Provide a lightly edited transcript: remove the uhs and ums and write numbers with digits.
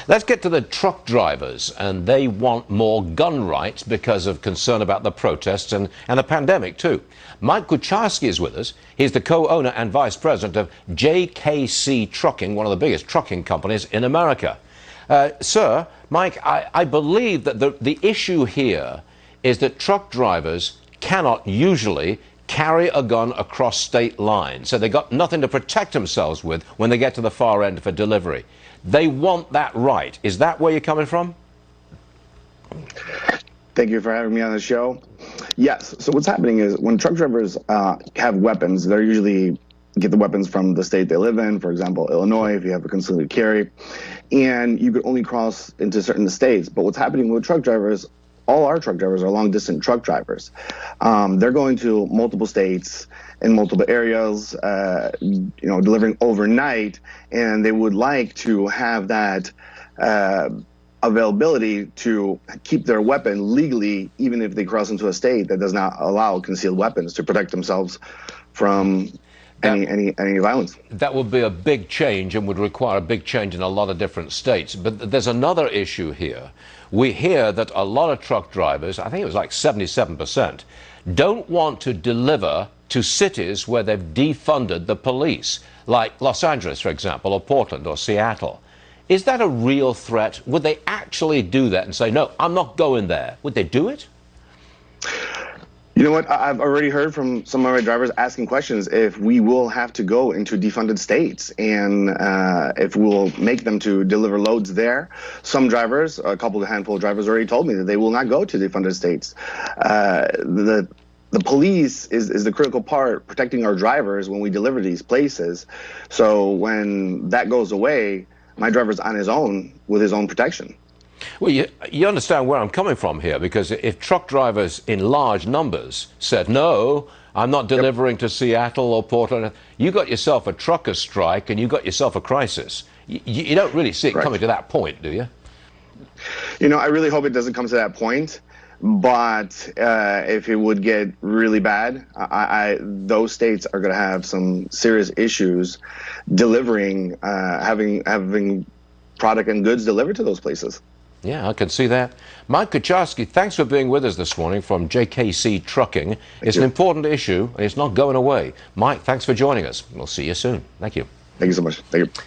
Let's get to the truck drivers, and they want more gun rights because of concern about the protests and the pandemic too. Mike Kucharski is with us. He's the co-owner and vice president of JKC Trucking, one of the biggest trucking companies in America. Sir, Mike, I believe that the issue here is that truck drivers cannot usually carry a gun across state lines, so they've got nothing to protect themselves with when they get to the far end for delivery. They want that right. Is that where you're coming from? Thank you for having me on the show. Yes. So what's happening is when truck drivers have weapons, they usually get the weapons from the state they live in. For example, Illinois, if you have a concealed carry, and you could only cross into certain states. But what's happening with truck drivers, all our truck drivers are long-distance truck drivers. They're going to multiple states in multiple areas, delivering overnight, and they would like to have that availability to keep their weapon legally, even if they cross into a state that does not allow concealed weapons, to protect themselves from any violence. That would be a big change and would require a big change in a lot of different states. But there's another issue here. We hear that a lot of truck drivers, I think it was like 77%, don't want to deliver to cities where they've defunded the police, like Los Angeles, for example, or Portland or Seattle. Is that a real threat? Would they actually do that and say, no, I'm not going there? Would they do it? You know what? I've already heard from some of my drivers asking questions if we will have to go into defunded states and if we'll make them to deliver loads there. Some drivers, a handful of drivers already told me that they will not go to defunded states. The police is the critical part, protecting our drivers when we deliver these places. So when that goes away, my driver's on his own with his own protection. Well, you understand where I'm coming from here, because if truck drivers in large numbers said, no, I'm not delivering to Seattle or Portland, you got yourself a trucker strike and you got yourself a crisis. You don't really see it coming to that point, do you? You know, I really hope it doesn't come to that point. But if it would get really bad, those states are going to have some serious issues delivering, having product and goods delivered to those places. Yeah, I can see that. Mike Kucharski, thanks for being with us this morning from JKC Trucking. It's an important issue, and it's not going away. Mike, thanks for joining us. We'll see you soon. Thank you. Thank you so much. Thank you.